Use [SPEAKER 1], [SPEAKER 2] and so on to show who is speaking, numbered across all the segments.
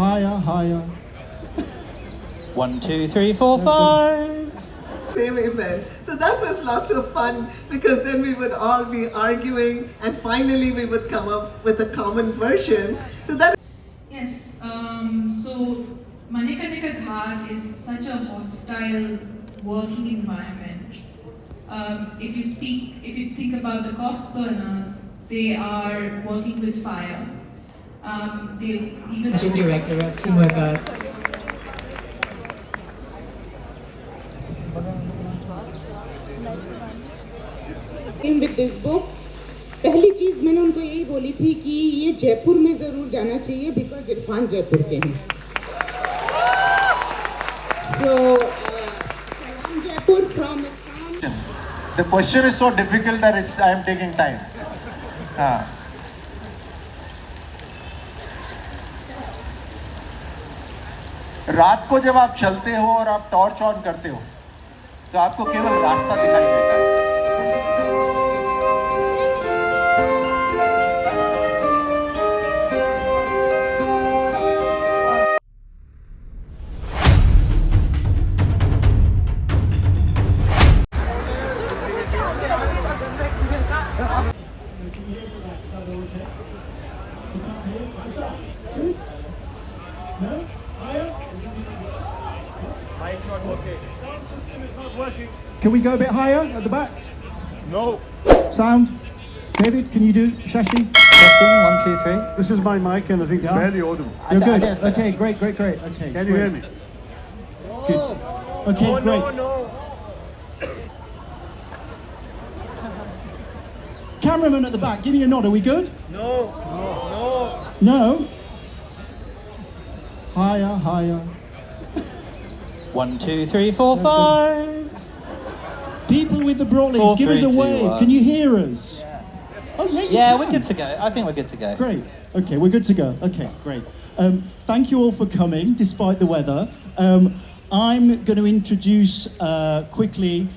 [SPEAKER 1] Higher, higher.
[SPEAKER 2] 1, 2, 3, 4, 5.
[SPEAKER 3] Same amen. So that was lots of fun because then we would all be arguing and finally we would come up with a common version. So that.
[SPEAKER 4] Yes, so Manikarnika Ghat is such a hostile working environment. If you think about the corpse burners, they are working with fire. They even
[SPEAKER 5] Director of Teamwork Arts.
[SPEAKER 6] With this book, पहली चीज मैंने उनको यही बोली थी कि ये जयपुर में जरूर जाना चाहिए because इरफान जयपुर के हैं. So, Salam Jaipur from Irfan.
[SPEAKER 7] The question is so difficult that I am taking time. रात को जब आप चलते हो और आप टॉर्च ऑन करते हो तो आपको केवल रास्ता दिखाई देता है.
[SPEAKER 1] Can we go a bit higher at the back?
[SPEAKER 8] No.
[SPEAKER 1] Sound? David, can you do Shashi?
[SPEAKER 2] Testing, 1, 2, 3.
[SPEAKER 8] This is my mic and I think it's
[SPEAKER 1] Yeah.
[SPEAKER 8] barely audible.
[SPEAKER 1] You're
[SPEAKER 2] I
[SPEAKER 1] good.
[SPEAKER 2] guess so.
[SPEAKER 1] Okay, great. Okay,
[SPEAKER 8] Can you hear me?
[SPEAKER 1] Good. Okay, great.
[SPEAKER 8] no.
[SPEAKER 1] Cameraman at the back, give me a nod. Are we good?
[SPEAKER 8] No.
[SPEAKER 1] No? Higher, higher.
[SPEAKER 2] 1, 2, 3, 4, 5.
[SPEAKER 1] People with the Brawleys,
[SPEAKER 2] 4,
[SPEAKER 1] give us
[SPEAKER 2] 3,
[SPEAKER 1] a
[SPEAKER 2] 2,
[SPEAKER 1] wave.
[SPEAKER 2] 1.
[SPEAKER 1] Can you hear us? Oh, yeah, you
[SPEAKER 2] Yeah,
[SPEAKER 1] can.
[SPEAKER 2] we're good to go. I think we're good to go.
[SPEAKER 1] Great. Okay, we're good to go. Okay, great. Thank you all for coming, despite the weather. I'm going to introduce quickly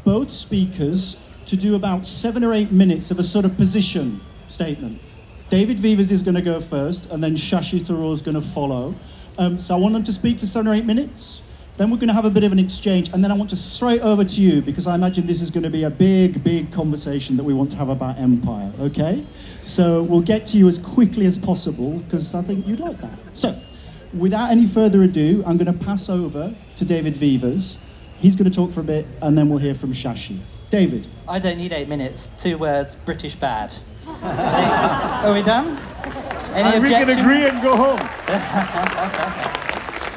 [SPEAKER 1] both speakers to do about 7 or 8 minutes of a sort of position statement. David Vivas is going to go first, and then Shashi Tharoor is going to follow. So I want them to speak for 7 or 8 minutes. Then we're going to have a bit of an exchange, and then I want to throw it over to you because I imagine this is going to be a big conversation that we want to have about Empire, okay? So we'll get to you as quickly as possible because I think you'd like that. So, without any further ado, I'm going to pass over to David Vivas. He's going to talk for a bit, and then we'll hear from Shashi. David.
[SPEAKER 2] I don't need 8 minutes. 2 words, British bad. Are we done? Any
[SPEAKER 8] We can
[SPEAKER 2] objections?
[SPEAKER 8] agree and go home.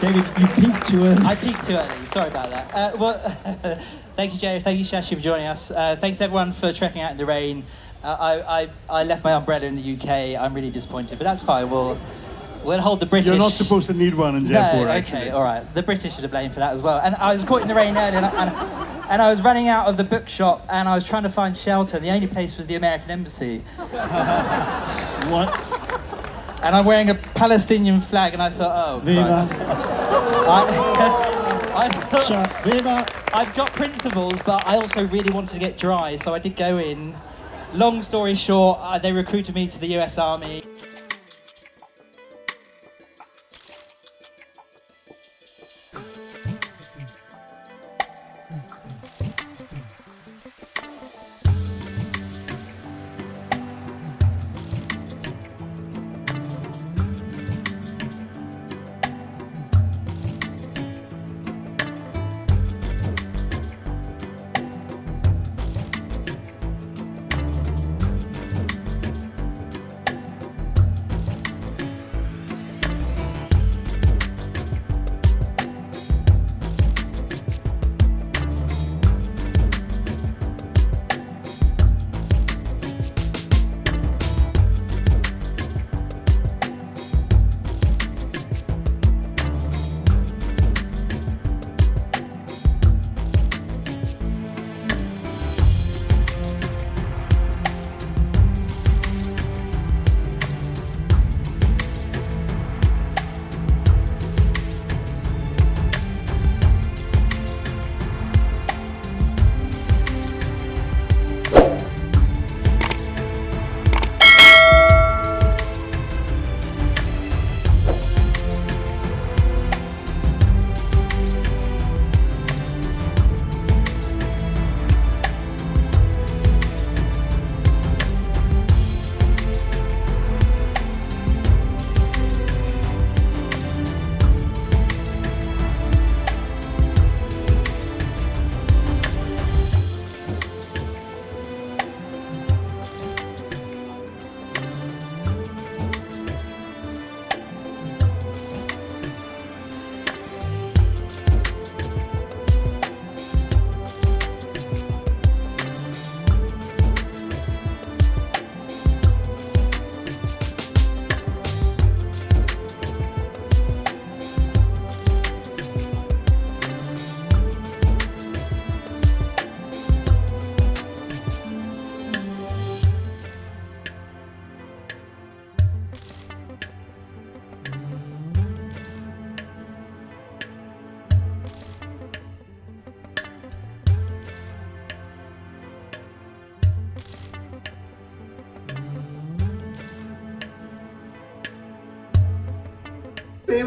[SPEAKER 1] David, you peaked too early.
[SPEAKER 2] I peaked too early. Sorry about that. Thank you, Jay. Thank you, Shashi, for joining us. Thanks, everyone, for trekking out in the rain. I left my umbrella in the UK. I'm really disappointed, but that's fine. We'll hold the British.
[SPEAKER 8] You're not supposed to need one in Jaipur,
[SPEAKER 2] No,
[SPEAKER 8] actually.
[SPEAKER 2] okay, all right. The British are to blame for that as well. And I was caught in the rain earlier, and I was running out of the bookshop, and I was trying to find shelter, and the only place was the American Embassy.
[SPEAKER 1] What?
[SPEAKER 2] And I'm wearing a Palestinian flag, and I thought, oh,
[SPEAKER 1] Viva.
[SPEAKER 2] Christ.
[SPEAKER 1] Viva.
[SPEAKER 2] I've got principles, but I also really wanted to get dry, so I did go in. Long story short, they recruited me to the US Army.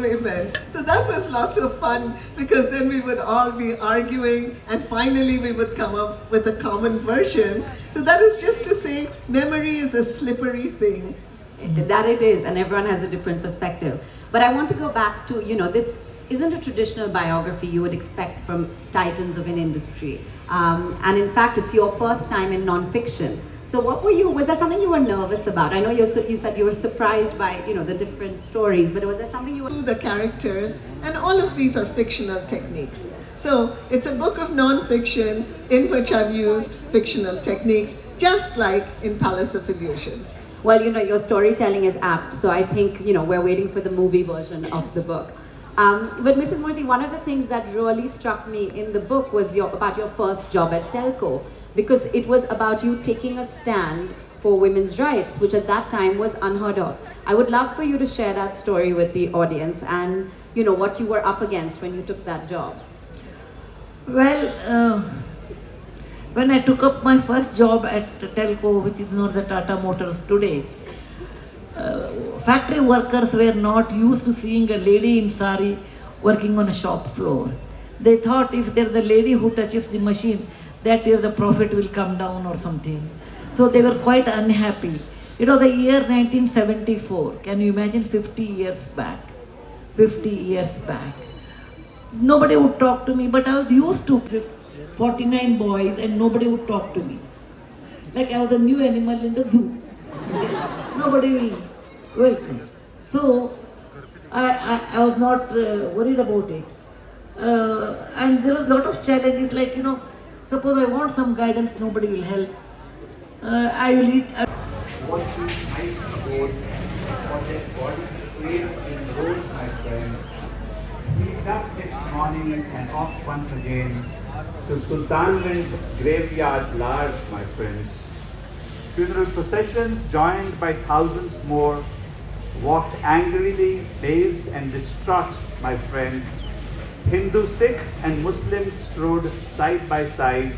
[SPEAKER 3] event. So that was lots of fun because then we would all be arguing and finally we would come up with a common version. So that is just to say memory is a slippery thing.
[SPEAKER 9] That it is, and everyone has a different perspective. But I want to go back to, this isn't a traditional biography you would expect from titans of an industry. And in fact, it's your first time in non-fiction. So was there something you were nervous about? I know you said you were surprised by, the different stories, but was there something you were...
[SPEAKER 3] The characters, and all of these are fictional techniques. So it's a book of non-fiction in which I've used fictional techniques, just like in Palace of Illusions.
[SPEAKER 9] Well, your storytelling is apt, so I think, we're waiting for the movie version of the book. But Mrs. Murthy, one of the things that really struck me in the book was about your first job at Telco, because it was about you taking a stand for women's rights, which at that time was unheard of. I would love for you to share that story with the audience and, what you were up against when you took that job.
[SPEAKER 10] Well, when I took up my first job at Telco, which is known as Tata Motors today, factory workers were not used to seeing a lady in sari working on a shop floor. They thought if there's a lady who touches the machine, that year the profit will come down or something. So they were quite unhappy. It was the year 1974. Can you imagine 50 years back? 50 years back. Nobody would talk to me, but I was used to 49 boys and nobody would talk to me. Like I was a new animal in the zoo. Nobody will welcome. So I was not worried about it. And there was a lot of challenges, like, suppose I want some guidance, nobody will help. I will eat.
[SPEAKER 11] Watching ice boat for their body placed in roads, my friends. We up next morning and off once again to Sultanland's graveyard large, my friends. Funeral processions joined by thousands more walked angrily, dazed and distraught, my friends. Hindu, Sikh and Muslims strode side by side,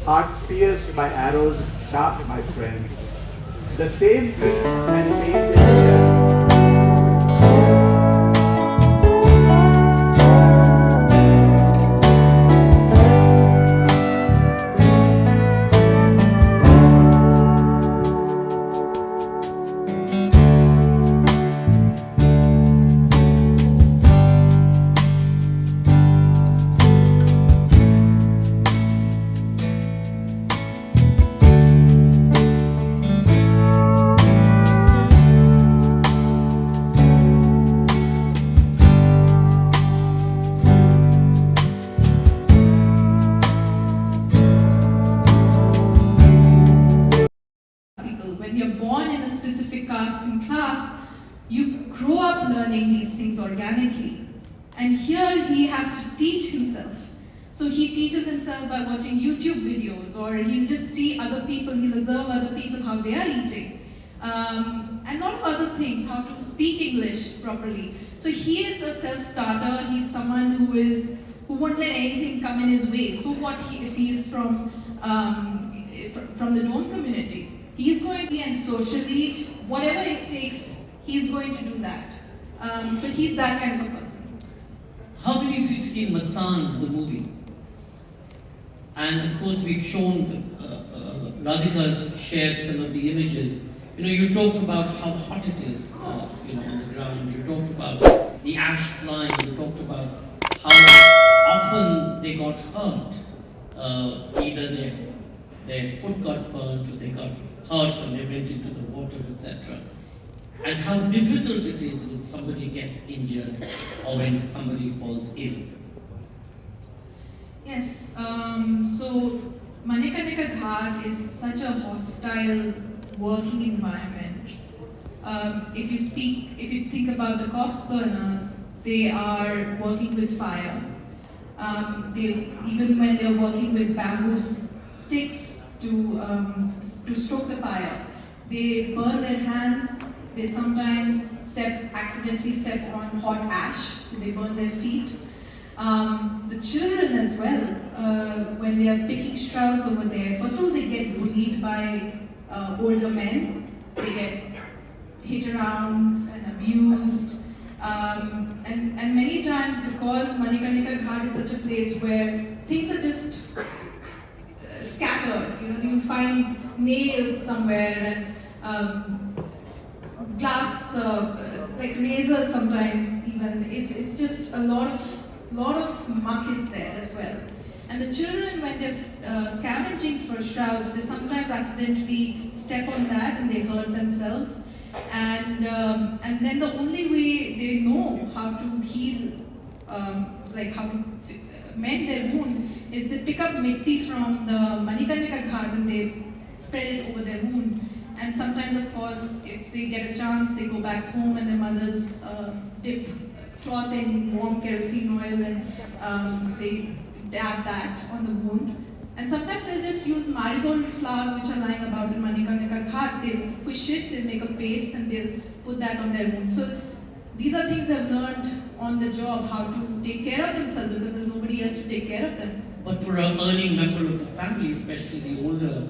[SPEAKER 11] hearts pierced by arrows sharp, my friends. The same heat had made them
[SPEAKER 4] you grow up learning these things organically. And here he has to teach himself. So he teaches himself by watching YouTube videos, or he'll just see other people, he'll observe other people, how they are eating. And a lot of other things, how to speak English properly. So he is a self-starter, he's someone who won't let anything come in his way. So what if he is from the Dome community? He's going to be, and socially, whatever it takes, he's going to do that. So he's that kind of a person.
[SPEAKER 5] How many of you have seen Masan, the movie? And of course we've shown, Radhika's shared some of the images. You talked about how hot it is, on the ground. You talked about the ash flying. You talked about how often they got hurt. Either their foot got burnt or they got hurt when they went into the water, etc. And how difficult it is when somebody gets injured or when somebody falls ill.
[SPEAKER 4] Yes, so Manekanika Ghat is such a hostile working environment. If you think about the corpse burners, they are working with fire. Even when they're working with bamboo sticks to stoke the fire, they burn their hands. They sometimes accidentally step on hot ash, so they burn their feet. The children as well, when they are picking shrouds over there, first of all they get bullied by older men. They get hit around and abused. and many times, because Manikarnika Ghat is such a place where things are just scattered. You know, you'll find nails somewhere and glass, like razors sometimes even. It's just a lot of muck is there as well. And the children, when they're scavenging for shrouds, they sometimes accidentally step on that and they hurt themselves. And then the only way they know how to heal, like how to mend their wound, is they pick up mitti from the Manikarnika Ghat and they spread it over their wound. And sometimes, of course, if they get a chance, they go back home and their mothers dip cloth in warm kerosene oil and they dab that on the wound. And sometimes they'll just use marigold flowers which are lying about in Manikarnika Ghat. They'll squish it, they'll make a paste and they'll put that on their wound. So these are things they've learned on the job, how to take care of themselves because there's nobody else to take care of them.
[SPEAKER 5] But for an earning member of the family, especially the older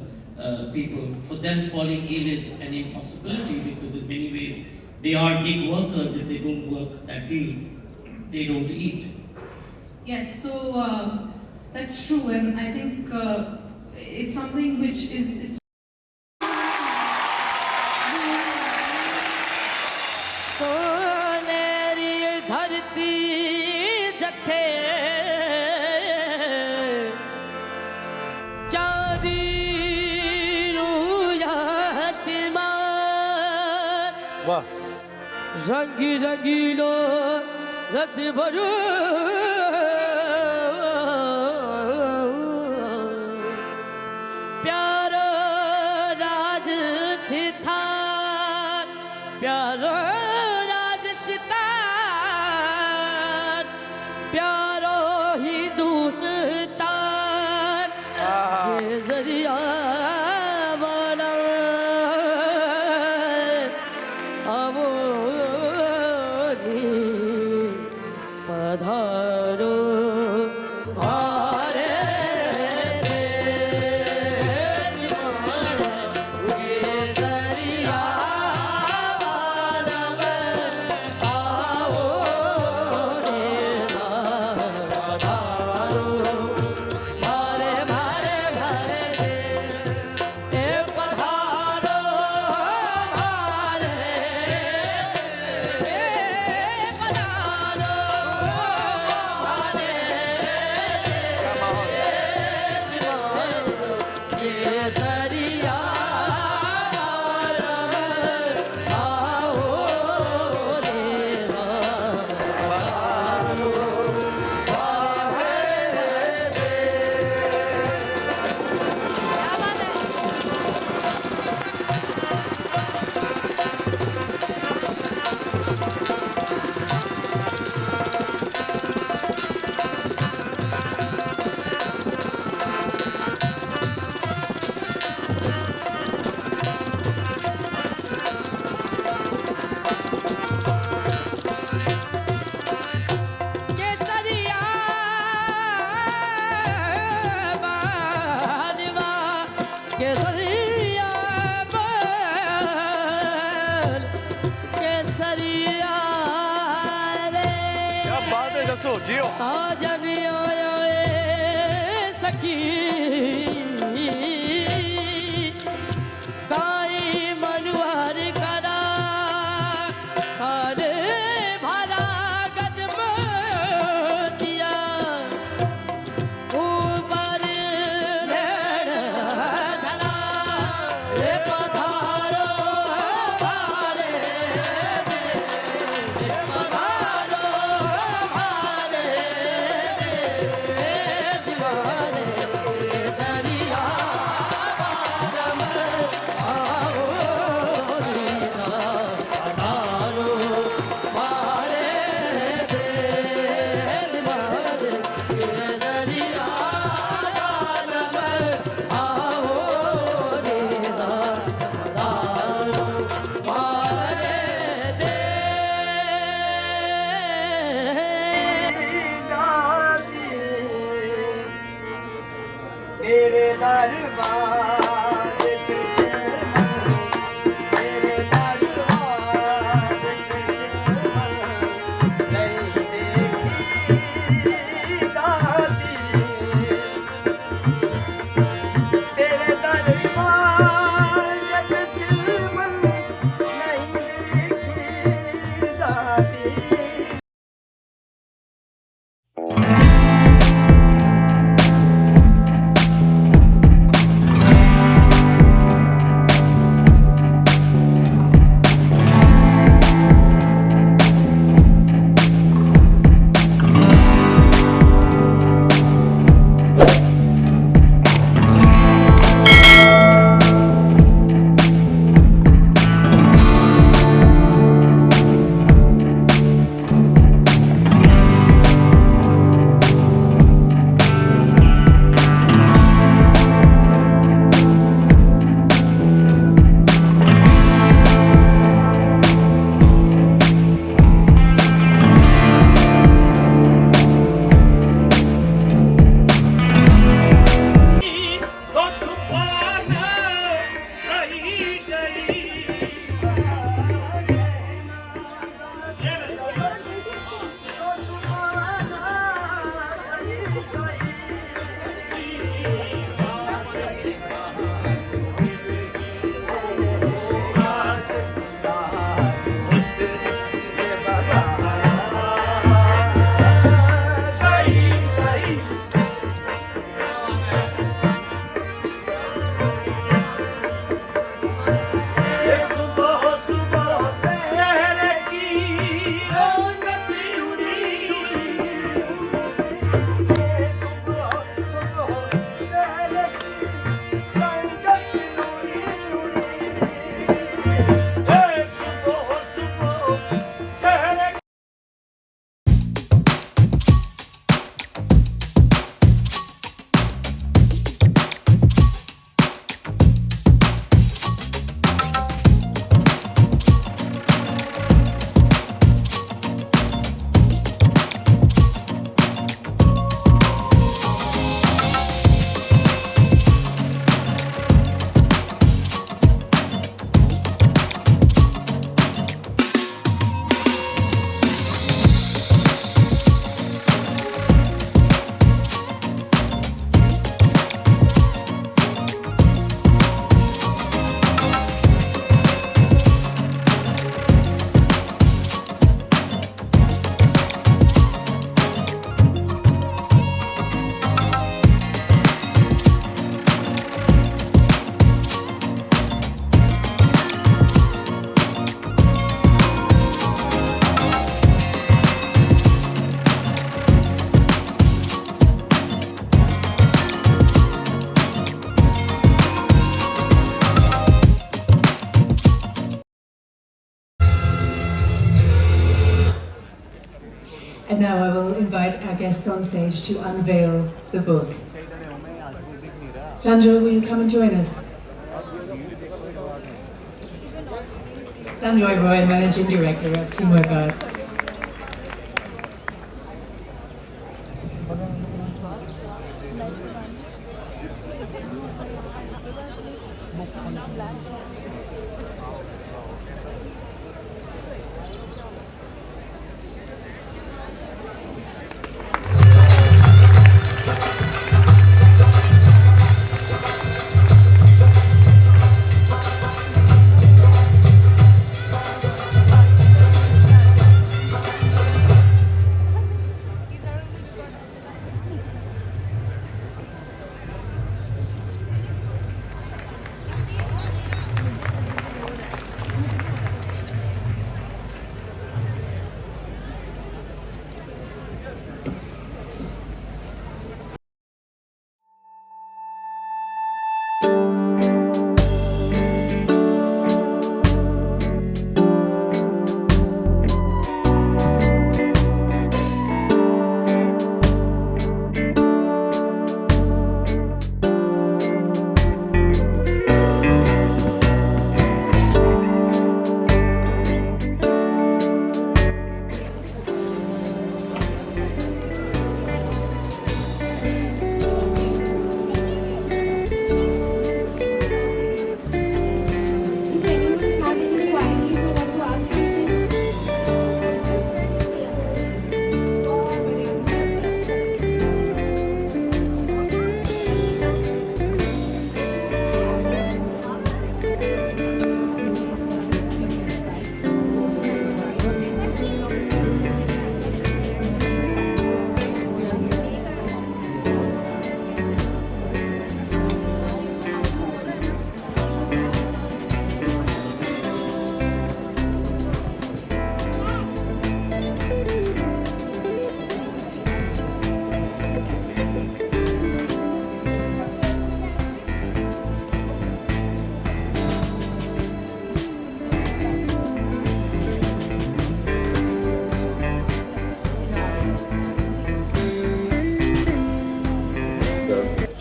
[SPEAKER 5] people, for them falling ill is an impossibility because in many ways they are gig workers. If they don't work that day, they don't eat.
[SPEAKER 4] Yes, so that's true, and I think it's something which is
[SPEAKER 12] रंगी रंगीलो रस भरो प्यारो राज सितार प्यारो राज सितार प्यारो हिंदुस्तान ये जरिया वाला पधारो हरे देश ये दरिया वाला आओ रे पधारो भरे भरे भरे ए पधारो भरे साजनियो सखी काई मनुहर करा करे भरा गज दिया ऊपर धरा पधारो भारे पधारो भारे
[SPEAKER 13] invite our guests on stage to unveil the book. Sandra, will you come and join us? Sanjoy Roy, Managing Director of Teamwork Arts.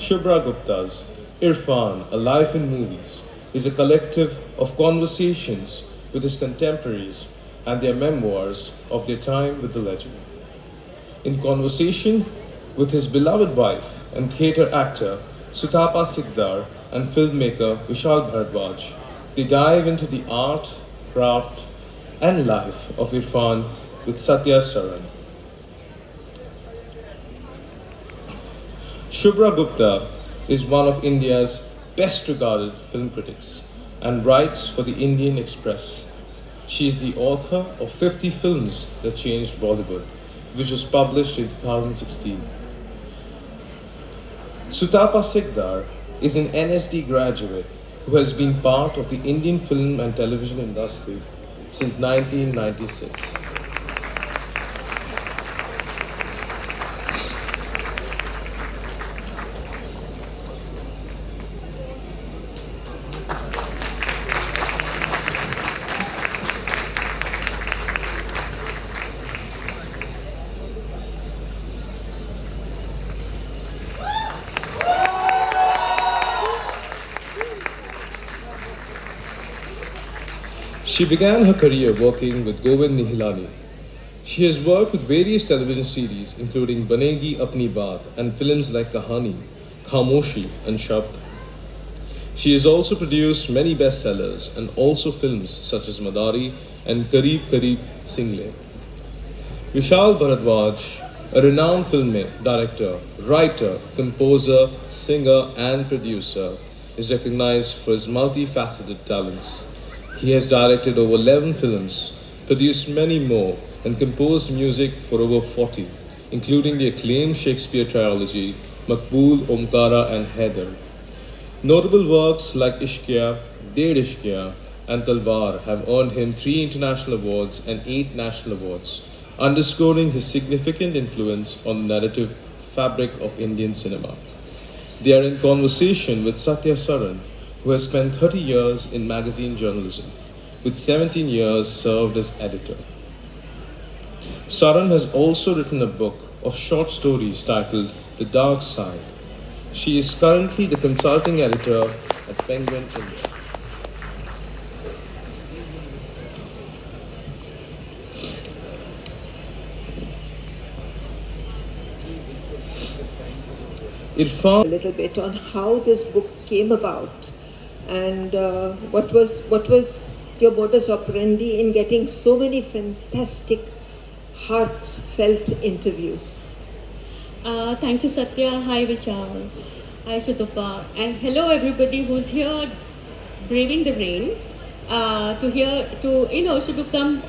[SPEAKER 14] Shubhra Gupta's Irfan, A Life in Movies, is a collective of conversations with his contemporaries and their memoirs of their time with the legend. In conversation with his beloved wife and theatre actor Sutapa Sikdar and filmmaker Vishal Bharadwaj, they dive into the art, craft, and life of Irfan with Satya Saran. Shubhra Gupta is one of India's best regarded film critics and writes for the Indian Express. She is the author of 50 Films That Changed Bollywood, which was published in 2016. Sutapa Sikdar is an NSD graduate who has been part of the Indian film and television industry since 1996. She began her career working with Govind Nihilani. She has worked with various television series including Banegi Apni Baat and films like Kahani, Khamoshi and Shabd. She has also produced many bestsellers and also films such as Madari and Kareeb Kareeb Single. Vishal Bharadwaj, a renowned film director, writer, composer, singer and producer, is recognized for his multifaceted talents. He has directed over 11 films, produced many more, and composed music for over 40, including the acclaimed Shakespeare trilogy, Maqbool, Omkara, and Haider. Notable works like Ishqiya, Ded Ishqiya, and Talwar have earned him 3 international awards and 8 national awards, underscoring his significant influence on the narrative fabric of Indian cinema. They are in conversation with Satya Saran, who has spent 30 years in magazine journalism, with 17 years served as editor. Saran has also written a book of short stories titled The Dark Side. She is currently the consulting editor at Penguin India. Irfan.
[SPEAKER 15] A little bit on how this book came about and what was your modus operandi in getting so many fantastic, heartfelt interviews.
[SPEAKER 16] Thank you, Satya. Hi, Vishal. Hi, Shutapa. And hello, everybody who's here braving the rain to come.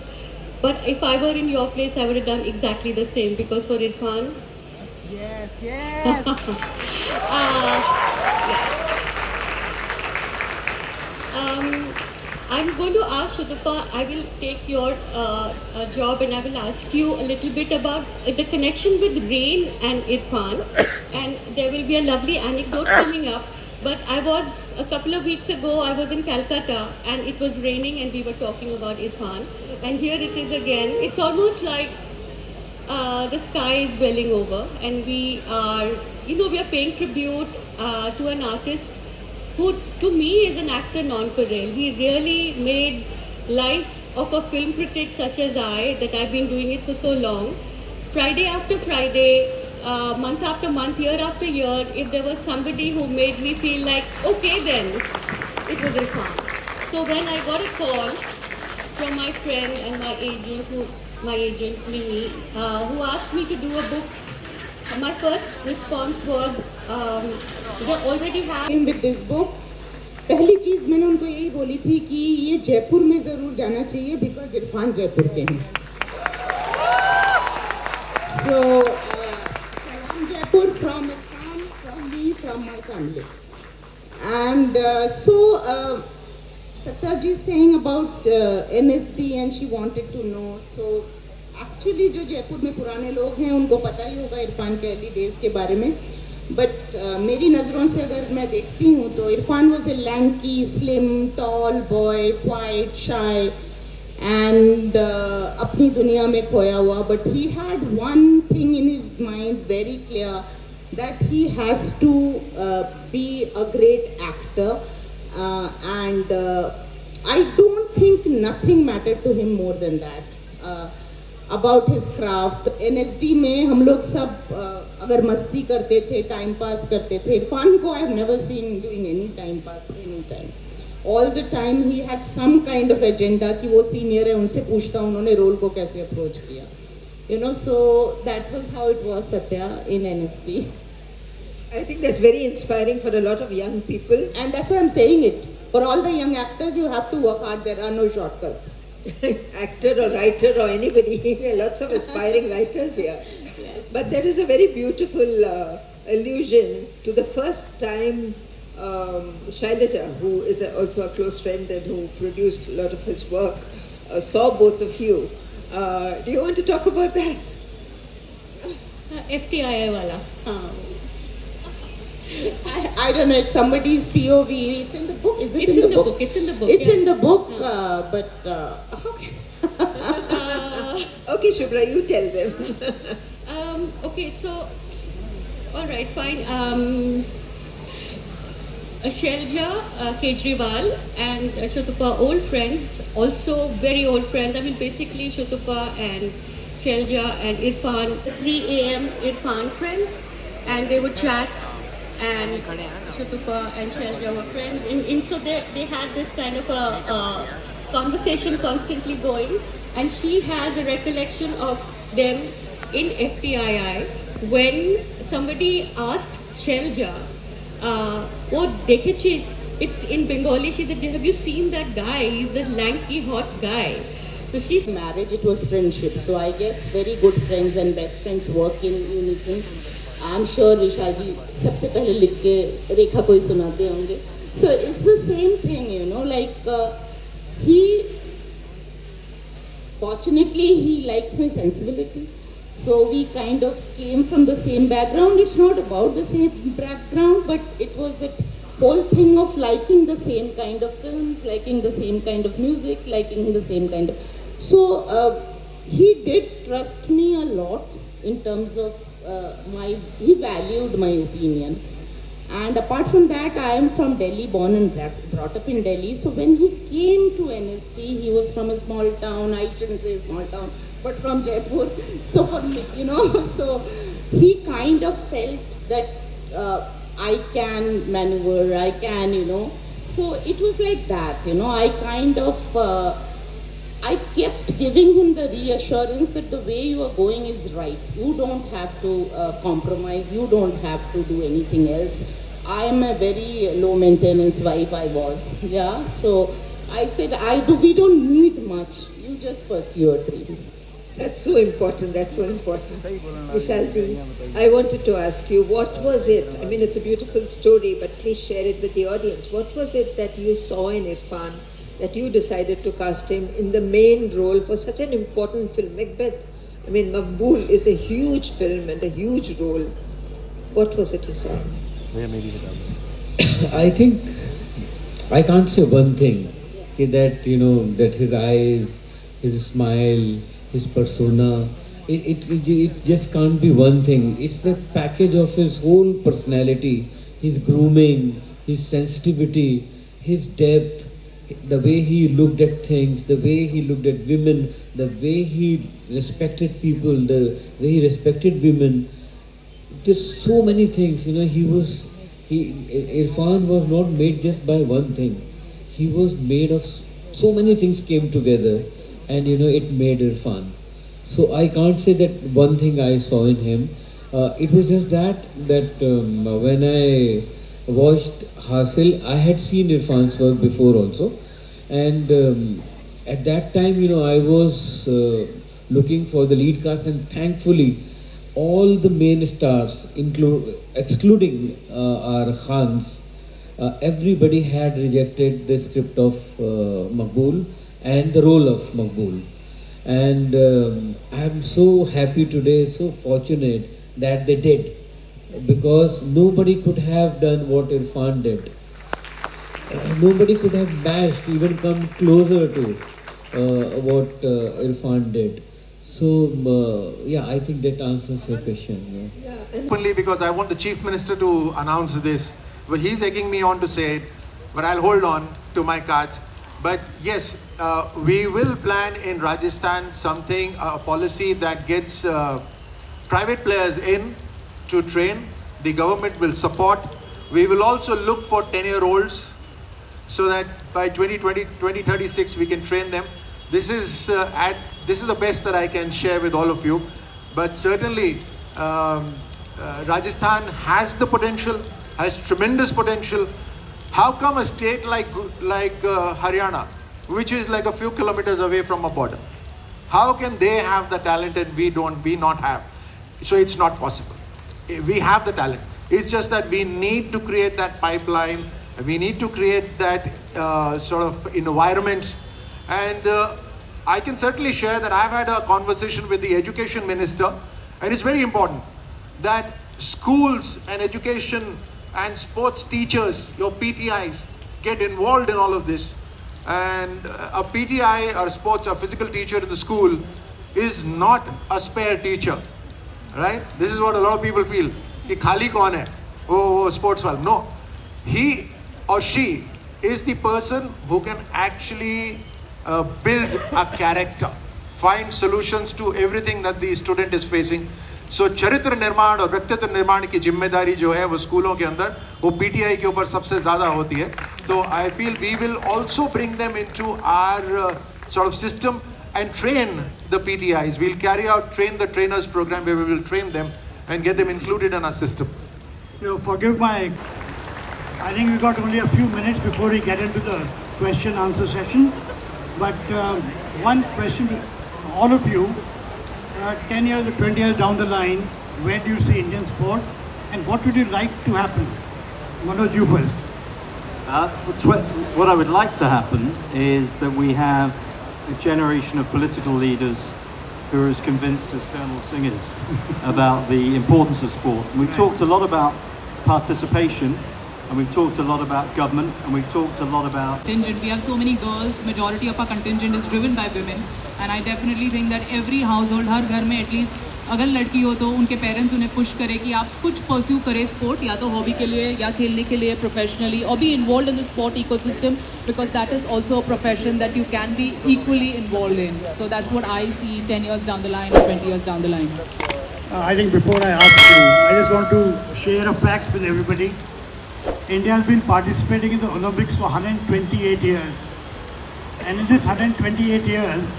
[SPEAKER 16] But if I were in your place, I would have done exactly the same, because for Irfan,
[SPEAKER 12] Yes, yes.
[SPEAKER 16] I'm going to ask Shutapa, I will take your job and I will ask you a little bit about the connection with rain and Irfan. And there will be a lovely anecdote coming up. But a couple of weeks ago, I was in Calcutta and it was raining and we were talking about Irfan. And here it is again. It's almost like the sky is welling over, and we are paying tribute to an artist who, to me, is an actor non-pareil. He really made life of a film critic such as that I've been doing it for so long. Friday after Friday, month after month, year after year, if there was somebody who made me feel like, okay then, it was Irfan. So when I got a call from my friend and my agent, Mimi, who asked me to do a book, my first response was, they already have...
[SPEAKER 6] With this book, पहली चीज मैंने उनको यही बोली थी कि ये जयपुर में जरूर जाना चाहिए because इरफान जयपुर के हैं. So, salam Jaipur from Irfan, from me, from my family. And Satyaji is saying about NSD and she wanted to know. So, actually जो जयपुर में पुराने लोग हैं उनको पता ही होगा इरफान के अर्ली डेज के बारे में. But मेरी नज़रों से अगर मैं देखती हूँ तो Irfan was a lanky, slim, tall boy, quiet, shy, and अपनी दुनिया में खोया हुआ. But he had one thing in his mind very clear, that he has to be a great actor, and I don't think nothing mattered to him more than that. About his craft. NSD में हम लोग सब अगर मस्ती करते थे, time pass करते थे. इरफान को I have never seen doing any time pass any time. All the time he had some kind of agenda कि वो senior है, उनसे पूछता उन्होंने रोल को कैसे approach किया. So that was how it was, Satya, in NSD.
[SPEAKER 15] I think that's very inspiring for a lot of young people.
[SPEAKER 6] And that's why I'm saying it. For all the young actors, you have to work hard. There are no shortcuts.
[SPEAKER 15] Actor or writer or anybody, lots of aspiring writers here.
[SPEAKER 6] Yes.
[SPEAKER 15] But there is a very beautiful allusion to the first time Shailaja, who is also a close friend and who produced a lot of his work, saw both of you. Do you want to talk about that?
[SPEAKER 16] FTII wala.
[SPEAKER 6] I don't know, it's somebody's POV. It's in the book. Is it
[SPEAKER 16] It's in the book? It's in the book.
[SPEAKER 6] It's
[SPEAKER 16] yeah.
[SPEAKER 6] in the book, but
[SPEAKER 15] okay, Shubhra, you tell them.
[SPEAKER 16] Okay, so, all right, fine. Shailja Kejriwal and Shutapa, old friends, also very old friends. I mean, basically Shutapa and Shailja and Irfan, 3 a.m. Irfan friend, and they would chat, and Shutapa and Shailja were friends, and so they had this kind of a conversation constantly going, and she has a recollection of them in FTII when somebody asked Shailja, it's in Bengali, she said, have you seen that guy? He's the lanky, hot guy. So she's
[SPEAKER 6] marriage, it was friendship. So I guess very good friends and best friends work in unison. I'm sure Vishal ji सबसे पहले लिख के रेखा को ही सुनाते होंगे. So it's the same thing, like fortunately he liked my sensibility. So we kind of came from the same background. It's not about the same background, but it was that whole thing of liking the same kind of films, liking the same kind of music, liking the same kind of... So he did trust me a lot in terms of he valued my opinion. And apart from that, I am from Delhi, born and brought up in Delhi. So when he came to NST, he was from a small town. I shouldn't say small town, but from Jaipur. So for me, so he kind of felt that I can maneuver, I can, So it was like that, I kind of, I kept giving him the reassurance that the way you are going is right. You don't have to compromise. You don't have to do anything else. I am a very low maintenance wife, I was. Yeah. So I said, we don't need much. You just pursue your dreams.
[SPEAKER 15] That's so important. That's so important. Vishalji, I wanted to ask you, what was it? I mean, it's a beautiful story, but please share it with the audience. What was it that you saw in Irfan that you decided to cast him in the main role for such an important film, Macbeth? I mean, Maqbool is a huge film and a huge role. What was it you saw?
[SPEAKER 17] I think I can't say one thing that that his eyes, his smile, his persona, it just can't be one thing. It's the package of his whole personality, his grooming, his sensitivity, his depth, the way he looked at things, the way he looked at women, the way he respected people, the way he respected women. There's so many things, Irfan was not made just by one thing. He was made of so many things came together, and it made Irfan. So I can't say that one thing I saw in him. It was just that when I watched Hasil, I had seen Irfan's work before also, and at that time, I was looking for the lead cast, and thankfully, all the main stars, excluding our Khans, everybody had rejected the script of Maqbool and the role of Maqbool. And I'm so happy today, so fortunate that they did, because nobody could have done what Irfan did. Nobody could have matched, even come closer to what Irfan did. So, I think that answers your question.
[SPEAKER 7] Only because I want the Chief Minister to announce this. But he's egging me on to say it, but I'll hold on to my cards. But yes, we will plan in Rajasthan something, a policy that gets private players in to train. The government will support. We will also look for 10-year-olds so that by 2036 we can train them. This is the best that I can share with all of you. But certainly, Rajasthan has the potential, has tremendous potential. How come a state like Haryana, which is like a few kilometers away from a border, how can they have the talent and we not have? So it's not possible. We have the talent. It's just that we need to create that pipeline. We need to create that sort of environment. And I can certainly share that I've had a conversation with the education minister, and it's very important that schools and education and sports teachers, your PTIs, get involved in all of this. And a PTI or sports or physical teacher in the school is not a spare teacher, right? This is what a lot of people feel. Ki khali kaun hai? Oh, sports wal. No, he or she is the person who can actually build a character, find solutions to everything that the student is facing. So चरित्र निर्माण और व्यक्तित्व निर्माण की जिम्मेदारी जो है वो स्कूलों के अंदर वो PTI के ऊपर सबसे ज़्यादा होती है. So I feel we will also bring them into our sort of system and train the PTIs. We'll train the trainers program where we will train them and get them included in our system.
[SPEAKER 8] Forgive my, I think we got only a few minutes before we get into the question answer session. But one question to all of you, 10 years or 20 years down the line, where do you see Indian sport and what would you like to happen? Manoj, you first.
[SPEAKER 18] What I would like to happen is that we have a generation of political leaders who are as convinced as Colonel Singh is about the importance of sport. And we've talked a lot about participation, and we've talked a lot about government, and we've talked a lot about
[SPEAKER 19] contingent. We have so many girls, majority of our contingent is driven by women, and I definitely think that every household, har ghar mein at least अगर लड़की हो तो उनके parents उन्हें push करें कि आप कुछ परस्यू करें स्पोर्ट, या तो हॉबी के लिए या खेलने के लिए प्रोफेशनली, और be involve in the sport ecosystem because that is also a profession that you can be equally involve in. So that's what I see 10 years down the line or 20 years down the line.
[SPEAKER 8] I think before I ask you, I just want to share a fact with everybody. India has been participating in the Olympics for 128 years. And in this 128 years,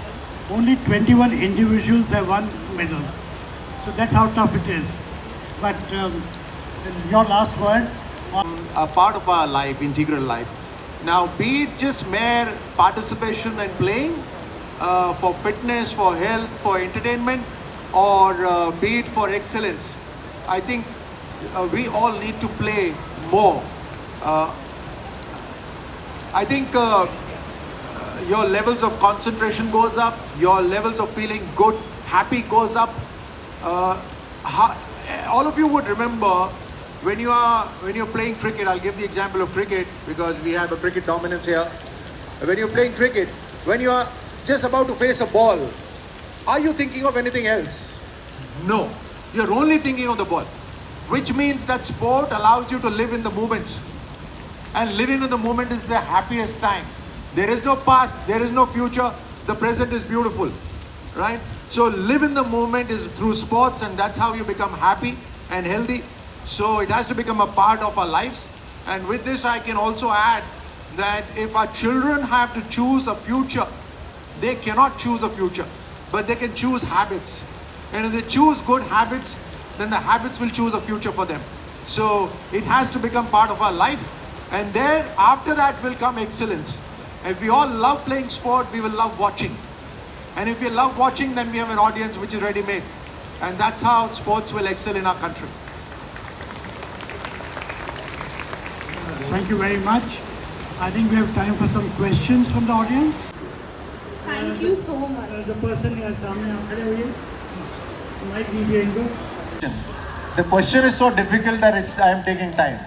[SPEAKER 8] only 21 individuals have won medals. So that's how tough it is. But your last word?
[SPEAKER 7] A part of our life, integral life. Now, be it just mere participation and playing for fitness, for health, for entertainment, or be it for excellence, I think we all need to play more. I think your levels of concentration goes up, your levels of feeling good, happy goes up. All of you would remember when you're playing cricket. I'll give the example of cricket because we have a cricket dominance here. When you're playing cricket, when you are just about to face a ball, are you thinking of anything else? No, you're only thinking of the ball, which means that sport allows you to live in the moment, and living in the moment is the happiest time. There is no past, there is no future, the present is beautiful, right? So live in the moment is through sports, and that's how you become happy and healthy. So it has to become a part of our lives. And with this I can also add that if our children have to choose a future, they cannot choose a future, but they can choose habits. And if they choose good habits, then the habits will choose a future for them. So it has to become part of our life, and there after that will come excellence. If we all love playing sport, we will love watching. And if we love watching, then we have an audience which is ready-made. And that's how sports will excel in our country.
[SPEAKER 8] Thank you very much. I think we have time for some questions from the audience.
[SPEAKER 20] Thank you so much.
[SPEAKER 8] There's a person here, सामने आप खड़े होइए. Mic दीजिए इनको.
[SPEAKER 7] The question is so difficult that I am taking time.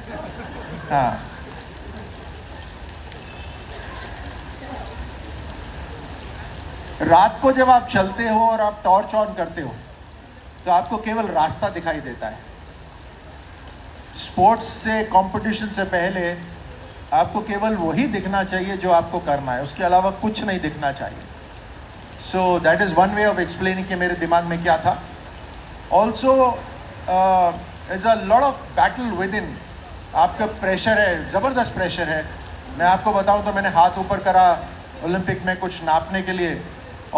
[SPEAKER 7] रात को जब आप चलते हो और आप टॉर्च ऑन करते हो तो आपको केवल रास्ता दिखाई देता है. स्पोर्ट्स से, कंपटीशन से पहले आपको केवल वही दिखना चाहिए जो आपको करना है, उसके अलावा कुछ नहीं दिखना चाहिए. So that is one way of explaining कि मेरे दिमाग में क्या था. Also is a lot of battle with in. आपका प्रेशर है, ज़बरदस्त प्रेशर है. मैं आपको बताऊं तो मैंने हाथ ऊपर करा ओलंपिक में कुछ नापने के लिए,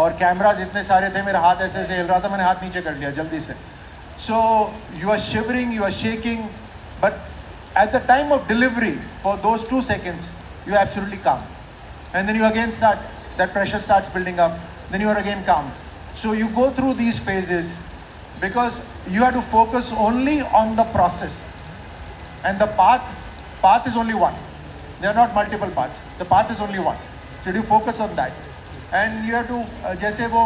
[SPEAKER 7] और कैमराज इतने सारे थे, मेरा हाथ ऐसे ऐसे हिल रहा था, मैंने हाथ नीचे कर लिया जल्दी से. So you are shivering, you are shaking, but at the time of delivery, for those 2 seconds, you are absolutely calm. And then you again that pressure starts building up, then you are again calm. So you go through these phases because you have to focus only on the process. And the path is only one. There are not multiple paths. The path is only one. So you focus on that. And you have to, जैसे वो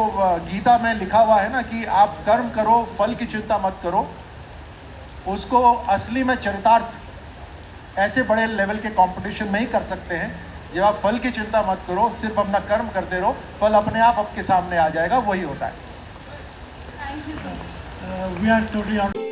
[SPEAKER 7] गीता में लिखा हुआ है ना कि आप कर्म करो, फल की चिंता मत करो, उसको असली में चरितार्थ ऐसे बड़े लेवल के कंपटीशन में ही कर सकते हैं जब आप फल की चिंता मत करो, सिर्फ अपना कर्म करते रहो, फल अपने आप आपके सामने आ जाएगा. वही होता है.
[SPEAKER 8] We are totally out.